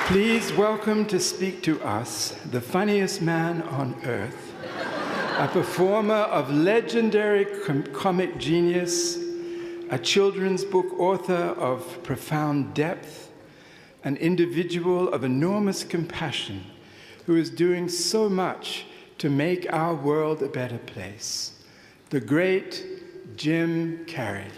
Please welcome to speak to us the funniest man on earth, a performer of legendary comic genius, a children's book author of profound depth, an individual of enormous compassion who is doing so much to make our world a better place, the great Jim Carrey.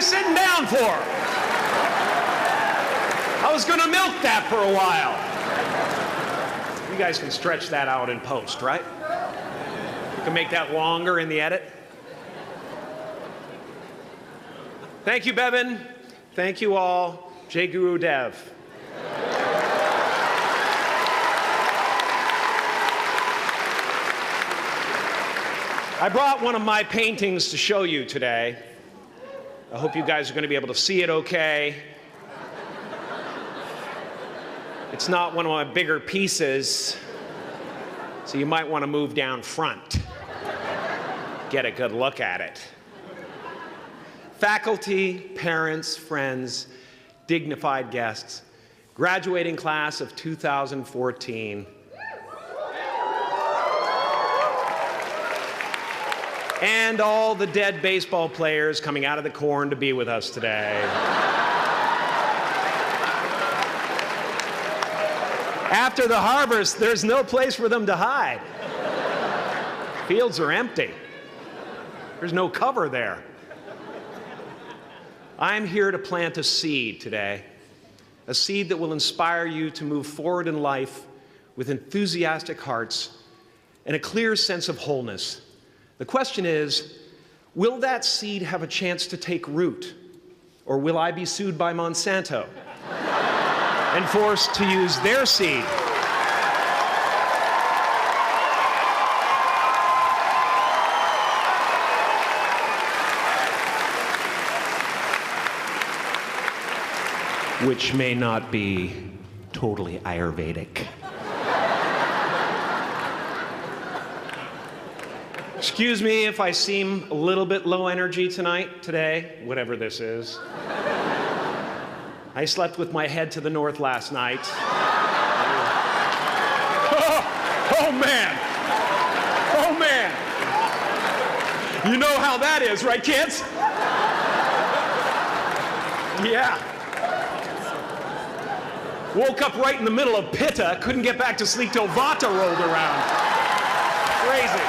Sitting down for? I was going to milk that for a while. You guys can stretch that out in post, right? You can make that longer in the edit. Thank you, Bevan. Thank you all. Jai Guru Dev. I brought one of my paintings to show you today. I hope you guys are going to be able to see it okay. It's not one of my bigger pieces, so you might want to move down front. Get a good look at it. Faculty, parents, friends, dignified guests, graduating class of 2014. And all the dead baseball players coming out of the corn to be with us today. After the harvest, there's no place for them to hide. Fields are empty. There's no cover there. I'm here to plant a seed today, a seed that will inspire you to move forward in life with enthusiastic hearts and a clear sense of wholeness. The question is, will that seed have a chance to take root? Or will I be sued by Monsanto and forced to use their seed? Which may not be totally Ayurvedic. Excuse me if I seem a little bit low energy today, whatever this is. I slept with my head to the north last night. Oh man! Oh man! You know how that is, right, kids? Yeah. Woke up right in the middle of Pitta, couldn't get back to sleep till Vata rolled around. Crazy.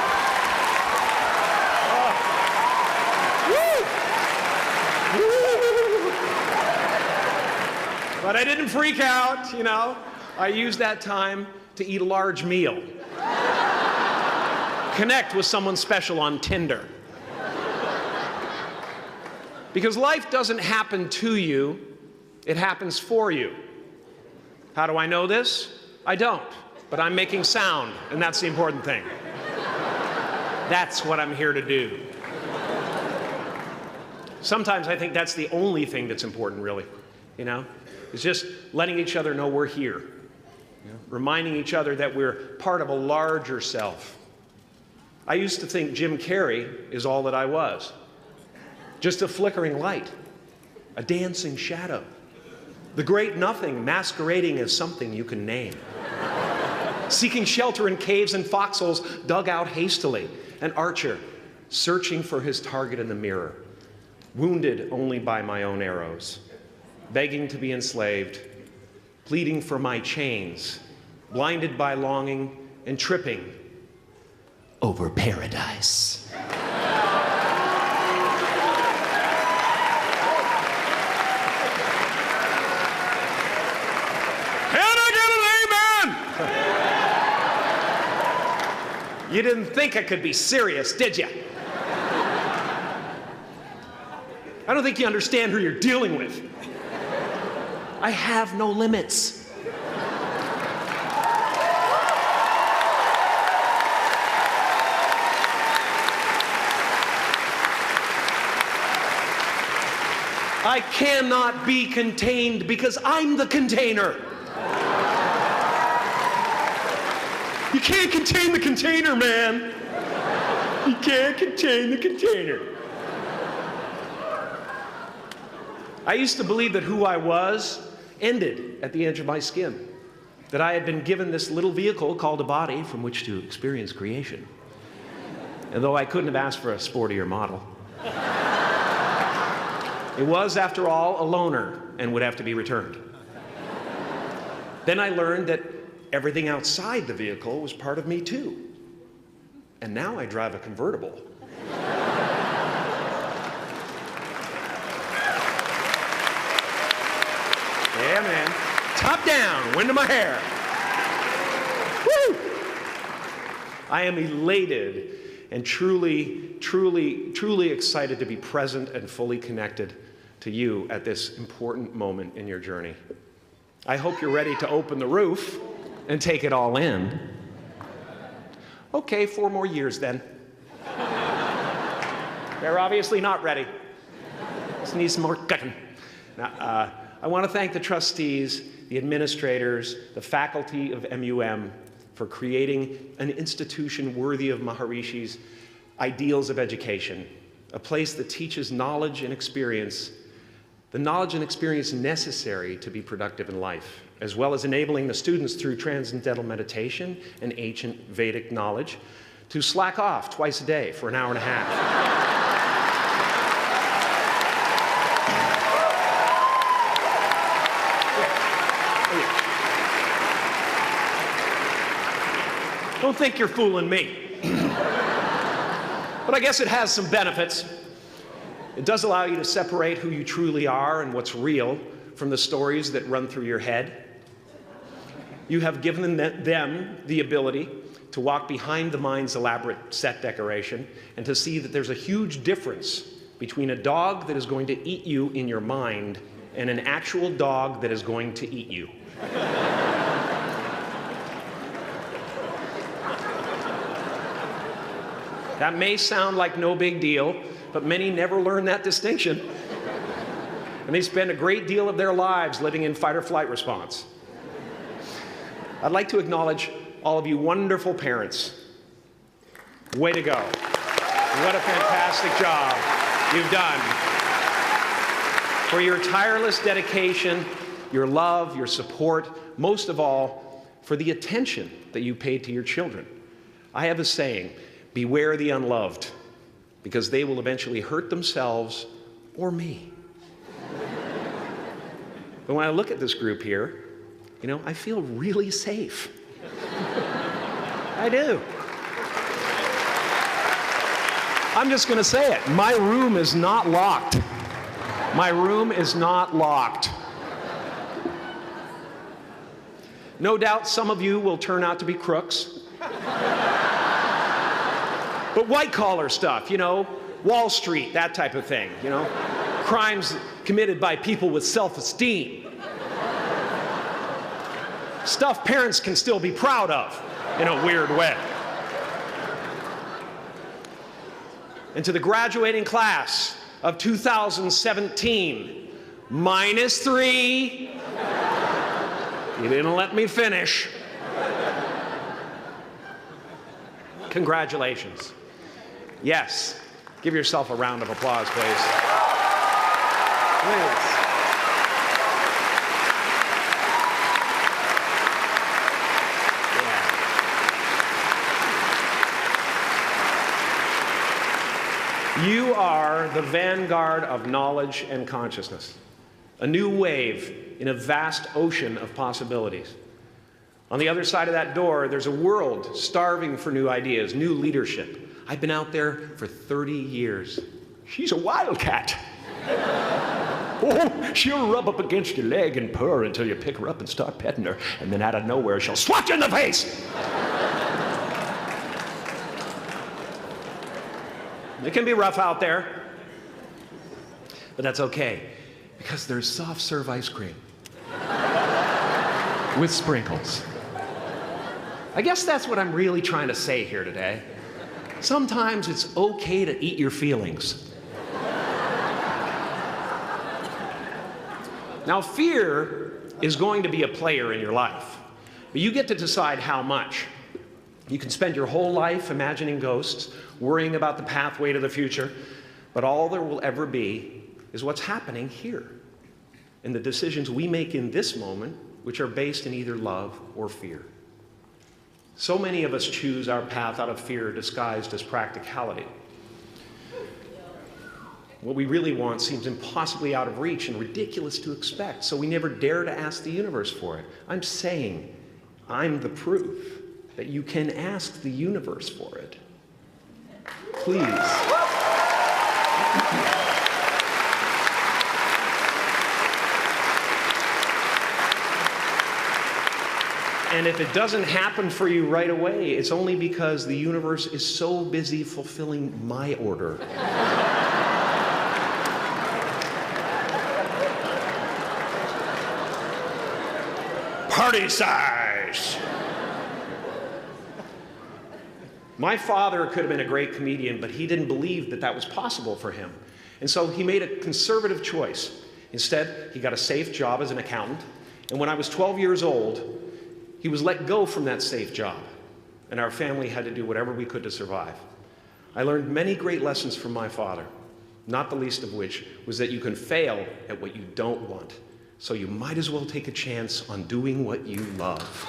But I didn't freak out, you know. I used that time to eat a large meal. Connect with someone special on Tinder. Because life doesn't happen to you, it happens for you. How do I know this? I don't, but I'm making sound, and that's the important thing. That's what I'm here to do. Sometimes I think that's the only thing that's important, really, you know? It's just letting each other know we're here. You know? Reminding each other that we're part of a larger self. I used to think Jim Carrey is all that I was. Just a flickering light, a dancing shadow, the great nothing masquerading as something you can name. Seeking shelter in caves and foxholes dug out hastily, an archer searching for his target in the mirror, wounded only by my own arrows, begging to be enslaved, pleading for my chains, blinded by longing and tripping over paradise. Can I get an amen? You didn't think I could be serious, did you? I don't think you understand who you're dealing with. I have no limits. I cannot be contained because I'm the container. You can't contain the container, man. You can't contain the container. I used to believe that who I was ended at the edge of my skin, that I had been given this little vehicle called a body from which to experience creation. And though I couldn't have asked for a sportier model, it was, after all, a loaner and would have to be returned. Then I learned that everything outside the vehicle was part of me too. And now I drive a convertible. Yeah, man. Top down, wind in my hair. Woo! I am elated and truly, truly, truly excited to be present and fully connected to you at this important moment in your journey. I hope you're ready to open the roof and take it all in. Okay, 4 more years then. They're obviously not ready. Just need some more cooking. Now, I want to thank the trustees, the administrators, the faculty of MUM for creating an institution worthy of Maharishi's ideals of education, a place that teaches knowledge and experience, the knowledge and experience necessary to be productive in life, as well as enabling the students through transcendental meditation and ancient Vedic knowledge to slack off twice a day for an hour and a half. Don't think you're fooling me. But I guess it has some benefits. It does allow you to separate who you truly are and what's real from the stories that run through your head. You have given them the ability to walk behind the mind's elaborate set decoration and to see that there's a huge difference between a dog that is going to eat you in your mind and an actual dog that is going to eat you. That may sound like no big deal, but many never learn that distinction. And they spend a great deal of their lives living in fight or flight response. I'd like to acknowledge all of you wonderful parents. Way to go. What a fantastic job you've done. For your tireless dedication, your love, your support, most of all, for the attention that you paid to your children. I have a saying, beware the unloved, because they will eventually hurt themselves or me. But when I look at this group here, you know, I feel really safe. I do. I'm just going to say it. My room is not locked. My room is not locked. No doubt some of you will turn out to be crooks. But white-collar stuff, you know, Wall Street, that type of thing, you know, crimes committed by people with self-esteem. Stuff parents can still be proud of in a weird way. And to the graduating class of 2017, -3. You didn't let me finish. Congratulations. Yes, give yourself a round of applause, please. Please. Yeah. You are the vanguard of knowledge and consciousness, a new wave in a vast ocean of possibilities. On the other side of that door, there's a world starving for new ideas, new leadership. I've been out there for 30 years. She's a wildcat. Oh, she'll rub up against your leg and purr until you pick her up and start petting her, and then out of nowhere, she'll swat you in the face. It can be rough out there, but that's okay, because there's soft serve ice cream with sprinkles. I guess that's what I'm really trying to say here today. Sometimes it's okay to eat your feelings. Now, fear is going to be a player in your life, but you get to decide how much. You can spend your whole life imagining ghosts, worrying about the pathway to the future, but all there will ever be is what's happening here, and the decisions we make in this moment, which are based in either love or fear. So many of us choose our path out of fear disguised as practicality. What we really want seems impossibly out of reach and ridiculous to expect, so we never dare to ask the universe for it. I'm saying I'm the proof that you can ask the universe for it. Please. And if it doesn't happen for you right away, it's only because the universe is so busy fulfilling my order. Party size! My father could have been a great comedian, but he didn't believe that that was possible for him. And so he made a conservative choice. Instead, he got a safe job as an accountant. And when I was 12 years old, he was let go from that safe job. And our family had to do whatever we could to survive. I learned many great lessons from my father, not the least of which was that you can fail at what you don't want. So you might as well take a chance on doing what you love.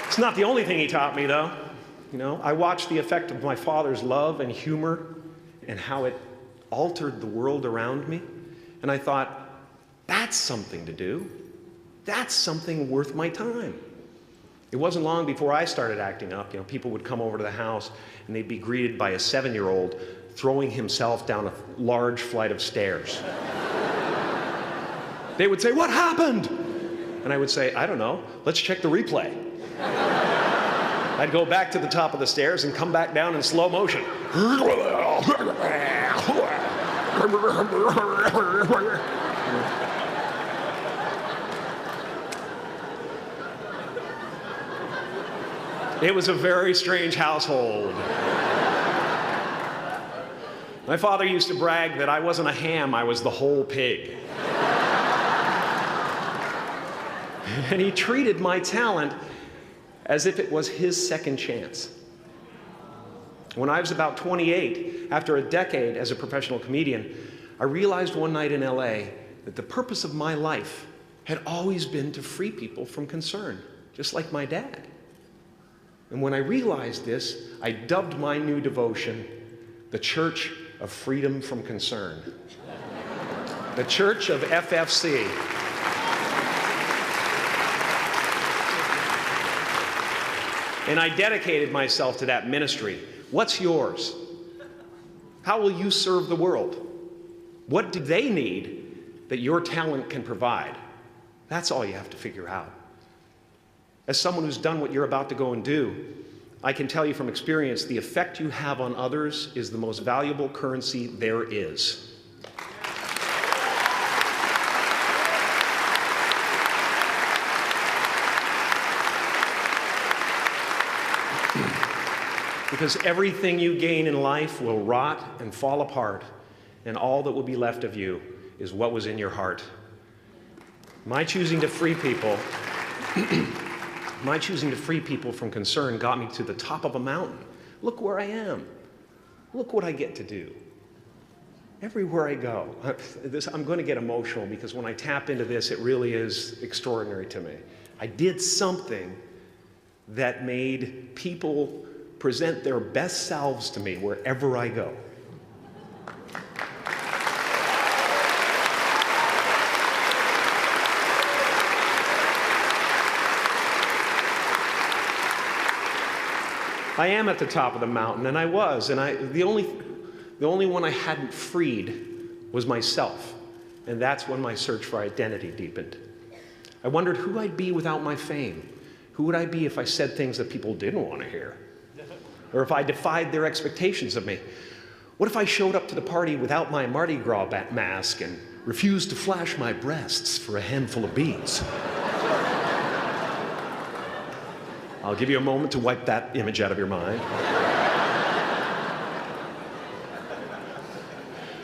It's not the only thing he taught me, though. You know, I watched the effect of my father's love and humor and how it altered the world around me. And I thought, that's something to do. That's something worth my time. It wasn't long before I started acting up. You know, people would come over to the house and they'd be greeted by a 7-year-old throwing himself down a large flight of stairs. They would say, "What happened?" And I would say, "I don't know. Let's check the replay." I'd go back to the top of the stairs and come back down in slow motion. It was a very strange household. My father used to brag that I wasn't a ham, I was the whole pig. And he treated my talent as if it was his second chance. When I was about 28, after a decade as a professional comedian, I realized one night in LA that the purpose of my life had always been to free people from concern, just like my dad. And when I realized this, I dubbed my new devotion the Church of Freedom from Concern. The Church of FFC. And I dedicated myself to that ministry. What's yours? How will you serve the world? What do they need that your talent can provide? That's all you have to figure out. As someone who's done what you're about to go and do, I can tell you from experience, the effect you have on others is the most valuable currency there is. Because everything you gain in life will rot and fall apart, and all that will be left of you is what was in your heart. My choosing to free people, from concern got me to the top of a mountain. Look where I am. Look what I get to do. Everywhere I go. I'm going to get emotional because when I tap into this, it really is extraordinary to me. I did something that made people present their best selves to me wherever I go. I am at the top of the mountain, and I was, and the only one I hadn't freed was myself, and that's when my search for identity deepened. I wondered who I'd be without my fame. Who would I be if I said things that people didn't want to hear? Or if I defied their expectations of me? What if I showed up to the party without my Mardi Gras mask and refused to flash my breasts for a handful of beads? I'll give you a moment to wipe that image out of your mind.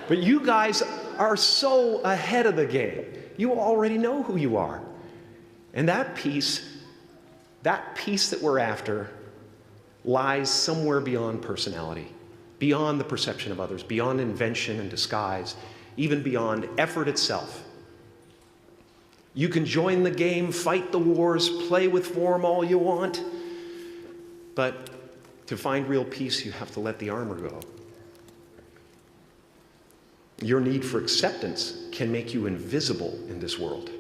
But you guys are so ahead of the game. You already know who you are. And that peace that we're after lies somewhere beyond personality, beyond the perception of others, beyond invention and disguise, even beyond effort itself. You can join the game, fight the wars, play with form all you want, but to find real peace, you have to let the armor go. Your need for acceptance can make you invisible in this world.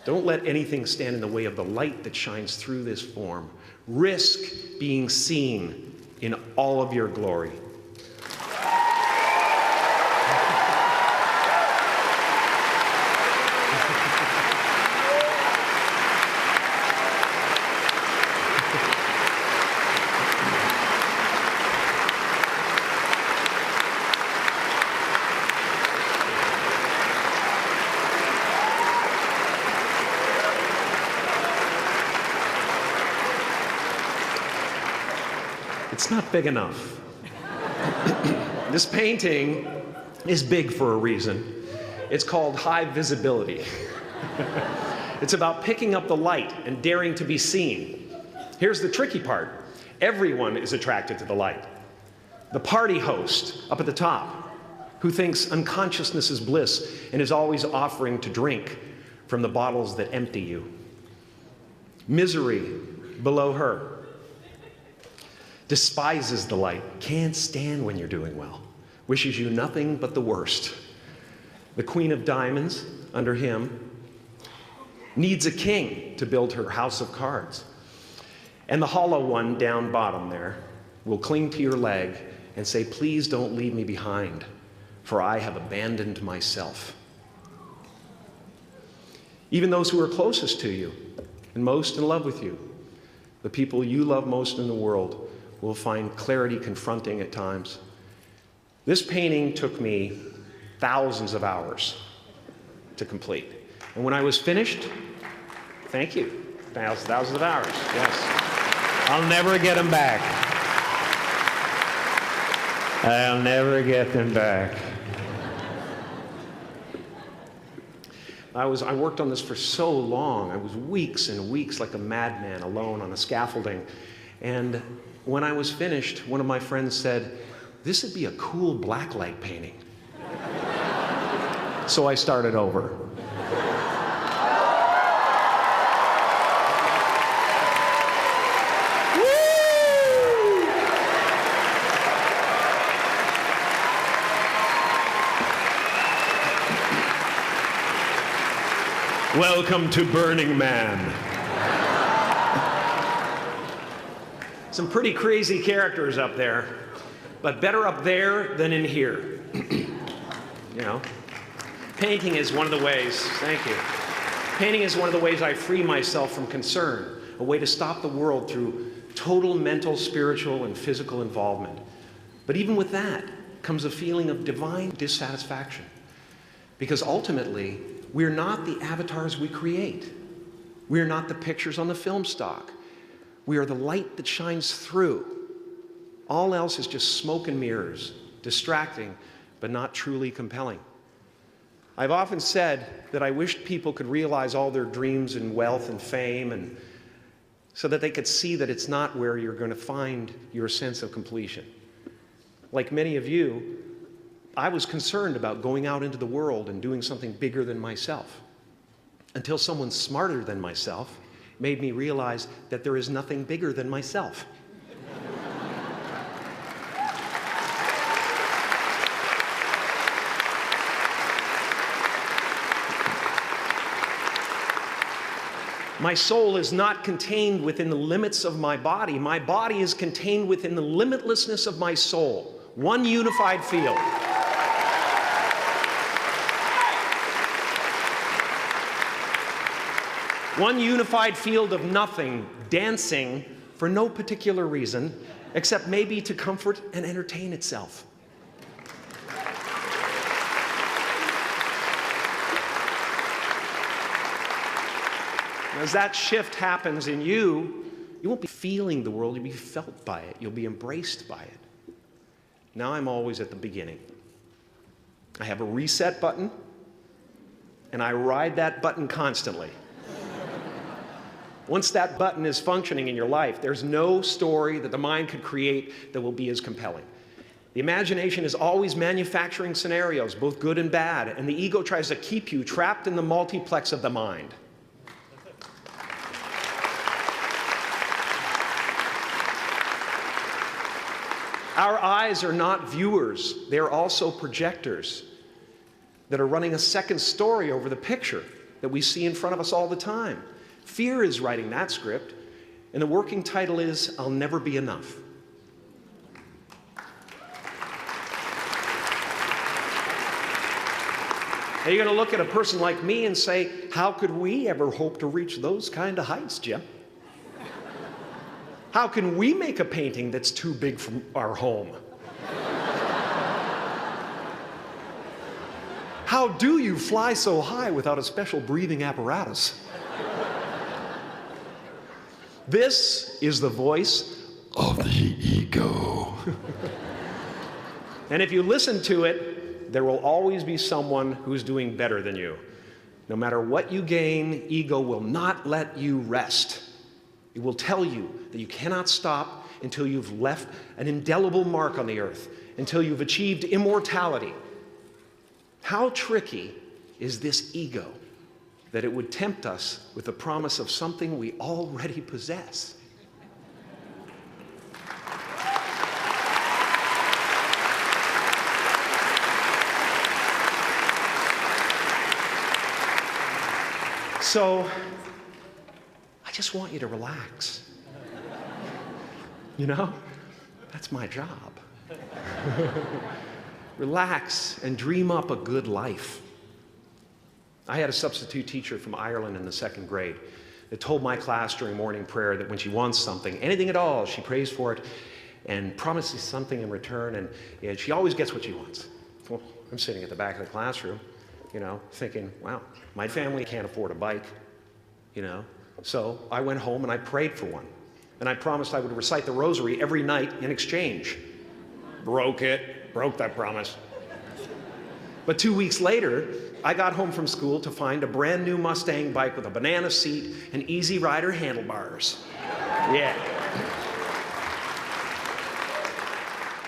Don't let anything stand in the way of the light that shines through this form. Risk being seen in all of your glory. It's not big enough. This painting is big for a reason. It's called high visibility. It's about picking up the light and daring to be seen. Here's the tricky part. Everyone is attracted to the light. The party host up at the top, who thinks unconsciousness is bliss and is always offering to drink from the bottles that empty you. Misery below her. Despises the light, can't stand when you're doing well, wishes you nothing but the worst. The Queen of Diamonds, under him, needs a king to build her house of cards. And the hollow one down bottom there will cling to your leg and say, please don't leave me behind, for I have abandoned myself. Even those who are closest to you and most in love with you, the people you love most in the world, will find clarity confronting at times. This painting took me thousands of hours to complete. And when I was finished, thank you, thousands of hours, yes. I'll never get them back. I'll never get them back. I worked on this for so long. I was weeks and weeks like a madman alone on a scaffolding. And when I was finished, one of my friends said, this would be a cool blacklight painting. So I started over. Welcome to Burning Man. Some pretty crazy characters up there, but better up there than in here. You know, painting is one of the ways, thank you. Painting is one of the ways I free myself from concern, a way to stop the world through total mental, spiritual, and physical involvement. But even with that comes a feeling of divine dissatisfaction, because ultimately, we're not the avatars we create. We're not the pictures on the film stock. We are the light that shines through. All else is just smoke and mirrors, distracting, but not truly compelling. I've often said that I wished people could realize all their dreams and wealth and fame, and so that they could see that it's not where you're going to find your sense of completion. Like many of you, I was concerned about going out into the world and doing something bigger than myself, until someone smarter than myself made me realize that there is nothing bigger than myself. My soul is not contained within the limits of my body. My body is contained within the limitlessness of my soul, one unified field. One unified field of nothing, dancing for no particular reason, except maybe to comfort and entertain itself. As that shift happens in you, you won't be feeling the world, you'll be felt by it. You'll be embraced by it. Now I'm always at the beginning. I have a reset button, and I ride that button constantly. Once that button is functioning in your life, there's no story that the mind could create that will be as compelling. The imagination is always manufacturing scenarios, both good and bad, and the ego tries to keep you trapped in the multiplex of the mind. Our eyes are not viewers, they're also projectors that are running a second story over the picture that we see in front of us all the time. Fear is writing that script, and the working title is, I'll Never Be Enough. Now you're going to look at a person like me and say, how could we ever hope to reach those kind of heights, Jim? How can we make a painting that's too big for our home? How do you fly so high without a special breathing apparatus? This is the voice of the ego. And if you listen to it, there will always be someone who's doing better than you. No matter what you gain, ego will not let you rest. It will tell you that you cannot stop until you've left an indelible mark on the earth, until you've achieved immortality. How tricky is this ego that it would tempt us with the promise of something we already possess? So, I just want you to relax. You know, that's my job. Relax and dream up a good life. I had a substitute teacher from Ireland in the 2nd grade that told my class during morning prayer that when she wants something, anything at all, she prays for it and promises something in return, and she always gets what she wants. Well, I'm sitting at the back of the classroom, you know, thinking, wow, my family can't afford a bike, you know. So I went home and I prayed for one. And I promised I would recite the rosary every night in exchange. Broke that promise. But 2 weeks later, I got home from school to find a brand new Mustang bike with a banana seat and Easy Rider handlebars. Yeah.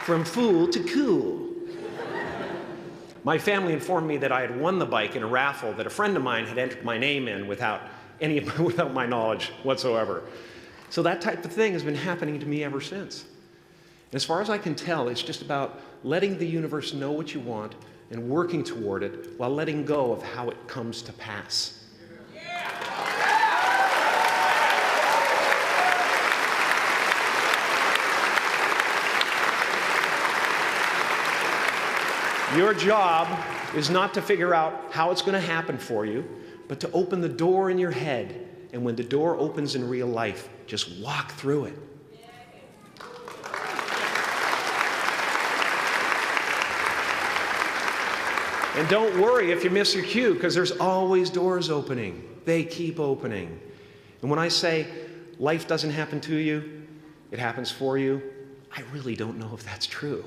From fool to cool. My family informed me that I had won the bike in a raffle that a friend of mine had entered my name in without my knowledge whatsoever. So that type of thing has been happening to me ever since. And as far as I can tell, it's just about letting the universe know what you want and working toward it while letting go of how it comes to pass. Your job is not to figure out how it's going to happen for you, but to open the door in your head. And when the door opens in real life, just walk through it. And don't worry if you miss your cue, because there's always doors opening. They keep opening. And when I say life doesn't happen to you, it happens for you, I really don't know if that's true.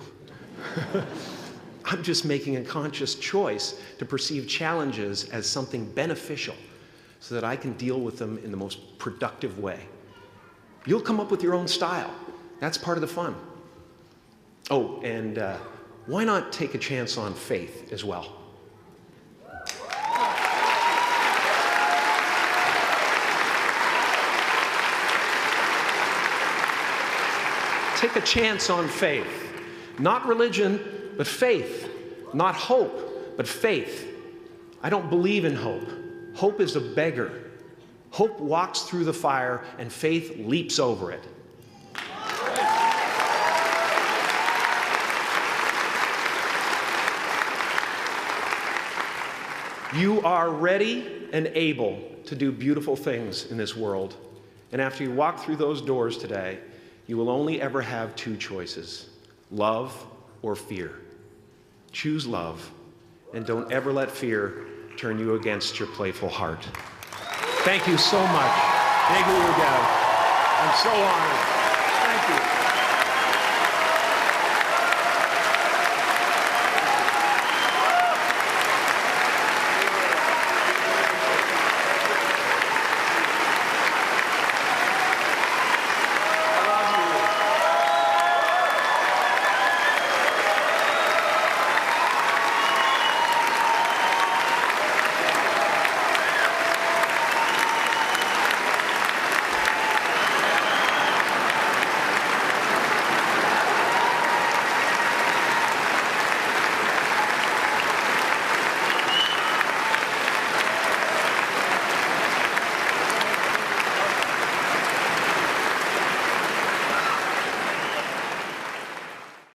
I'm just making a conscious choice to perceive challenges as something beneficial so that I can deal with them in the most productive way. You'll come up with your own style. That's part of the fun. Oh, and why not take a chance on faith as well? Take a chance on faith. Not religion, but faith. Not hope, but faith. I don't believe in hope. Hope is a beggar. Hope walks through the fire, and faith leaps over it. You are ready and able to do beautiful things in this world. And after you walk through those doors today, You will only ever have two choices, love or fear. Choose love, and don't ever let fear turn you against your playful heart. Thank you so much. I'm so honored.